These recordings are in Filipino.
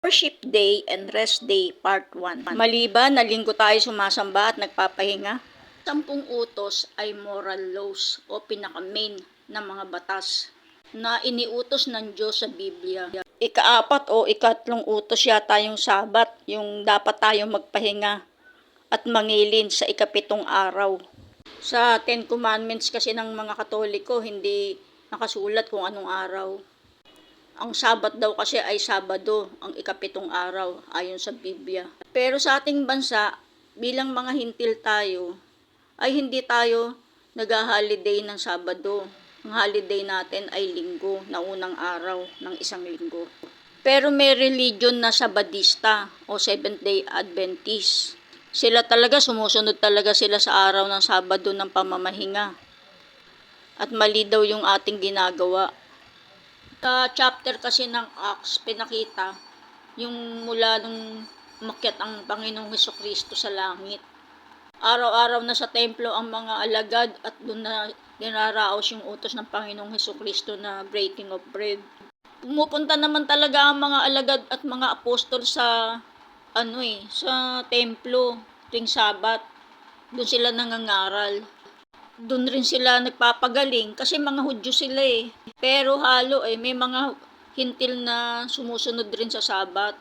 Worship Day and Rest Day Part 1. Maliban na linggo tayo sumasamba at nagpapahinga, 10 utos ay moral laws o pinaka-main na mga batas na iniutos ng Diyos sa Biblia. Ika-4 o ika-3 utos yata yung Sabat, yung dapat tayong magpahinga at mangilin sa ika-7 araw. Sa 10 Commandments kasi ng mga Katoliko, hindi nakasulat kung anong araw. Ang Sabat daw kasi ay Sabado, ang ika-7 araw, ayon sa Biblia. Pero sa ating bansa, bilang mga hintil tayo, ay hindi tayo nag-holiday ng Sabado. Ang holiday natin ay Linggo, na unang araw ng isang linggo. Pero may religion na Sabadista o Seventh-day Adventist. Sila talaga, sumusunod talaga sila sa araw ng Sabado ng pamamahinga. At mali daw yung ating ginagawa. Sa chapter kasi ng Acts, pinakita yung mula nung umakyat ang Panginoong Hesukristo sa langit. Araw-araw na sa templo ang mga alagad at doon na dinaraos yung utos ng Panginoong Hesukristo na breaking of bread. Pumupunta naman talaga ang mga alagad at mga apostol sa sa templo tuwing Sabat. Doon sila nangangaral. Doon rin sila nagpapagaling kasi mga Hudyo sila eh. Pero halo may mga hintil na sumusunod rin sa Sabat.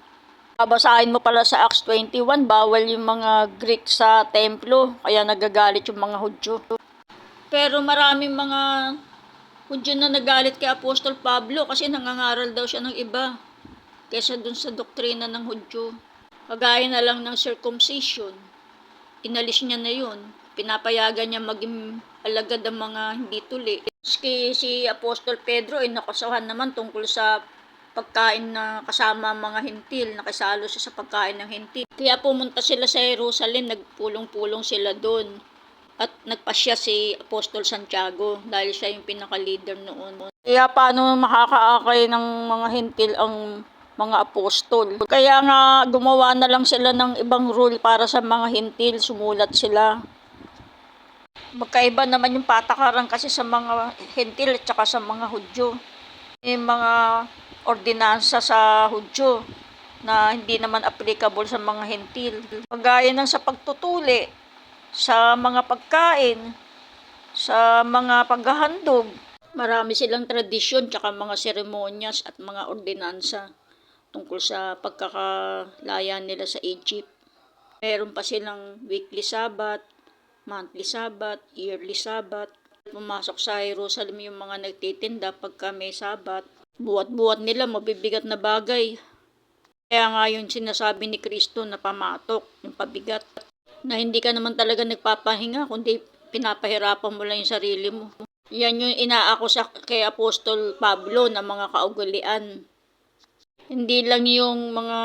Babasahin mo pala sa Acts 21, bawal yung mga Greek sa templo, kaya nagagalit yung mga Hudyo. Pero maraming mga Hudyo na nagalit kay Apostol Pablo kasi nangangaral daw siya ng iba kaysa dun sa doktrina ng Hudyo. Kagaya na lang ng circumcision, inalis niya na yun. Pinapayagan niya maging alagad ang mga hindi tuli. Si Apostol Pedro ay nakasahan naman tungkol sa pagkain na kasama mga hintil, nakisalo siya sa pagkain ng hintil. Kaya pumunta sila sa Jerusalem, nagpulong-pulong sila doon. At nagpasya si Apostol Santiago dahil siya yung pinaka-leader noon. Kaya paano makakaakay ng mga hintil ang mga apostol? Kaya nga gumawa na lang sila ng ibang rule para sa mga hintil, sumulat sila. Magkaiba naman yung patakaran kasi sa mga hintil at saka sa mga Hudyo. May mga ordinansa sa Hudyo na hindi naman applicable sa mga hintil. Kagaya ng sa pagtutuli, sa mga pagkain, sa mga paghahandog. Marami silang tradisyon tsaka mga seremonyas at mga ordinansa tungkol sa pagkakalaya nila sa Egypt. Meron pa silang weekly Sabbath, monthly Sabbath, yearly Sabbath. Pumasok sa Jerusalem yung mga nagtitinda pagka may Sabbath. Buwat-buwat nila mabibigat na bagay. Kaya nga yung sinasabi ni Kristo na pamatok, yung pabigat. Na hindi ka naman talaga nagpapahinga, kundi pinapahirapan mo lang yung sarili mo. Yan yung inaakusa kay Apostol Pablo na mga kaugalian. Hindi lang yung mga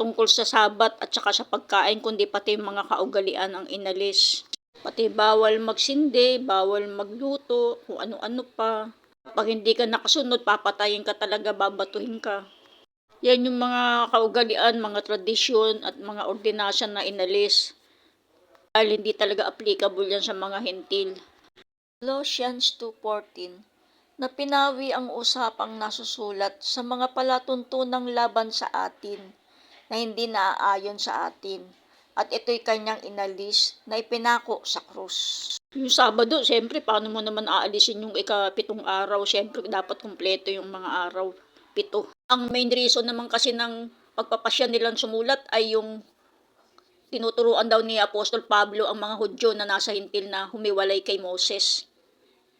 tungkol sa Sabat at saka sa pagkain, kundi pati yung mga kaugalian ang inalis. Pati bawal magsindi, bawal magluto, kung ano-ano pa. Pag hindi ka nakasunod, papatayin ka talaga, babatuhin ka. Yan yung mga kaugalian, mga tradisyon at mga ordinasyon na inalis. Dahil hindi talaga applicable yan sa mga hintil. Colossians 2:14 na pinawi ang usapang nasusulat sa mga palatuntunang laban sa atin na hindi naaayon sa atin at ito'y kanyang inalis na ipinako sa krus. Yung Sabado, siyempre, paano mo naman aalisin yung ika-7 araw? Siyempre, dapat kumpleto yung mga araw, 7. Ang main reason naman kasi ng pagpapasya nilang sumulat ay yung tinuturuan daw ni Apostol Pablo ang mga Hudyo na nasa hintil na humiwalay kay Moses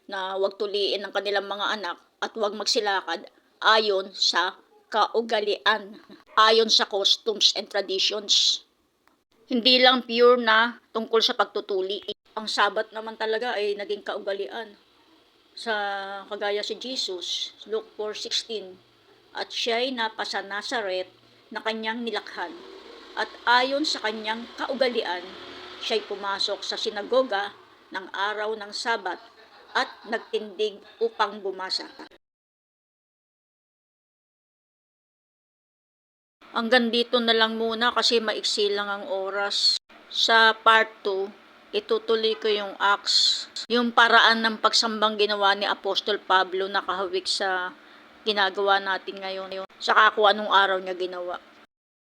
na huwag tuliin ang kanilang mga anak at huwag magsilakad ayon sa kaugalian, ayon sa customs and traditions. Hindi lang pure na tungkol sa pagtutuli. Ang Sabat naman talaga ay naging kaugalian. Sa kagaya si Jesus, Luke 4:16, at siya'y napasa Nazaret na kanyang nilakhan. At ayon sa kanyang kaugalian, siya'y pumasok sa sinagoga ng araw ng Sabat at nagtindig upang bumasa. Hanggang dito na lang muna kasi maiksi lang ang oras. Sa part 2, itutuloy ko yung Acts, yung paraan ng pagsambang ginawa ni Apostol Pablo na kahawig sa ginagawa natin ngayon. Saka kung anong araw niya ginawa.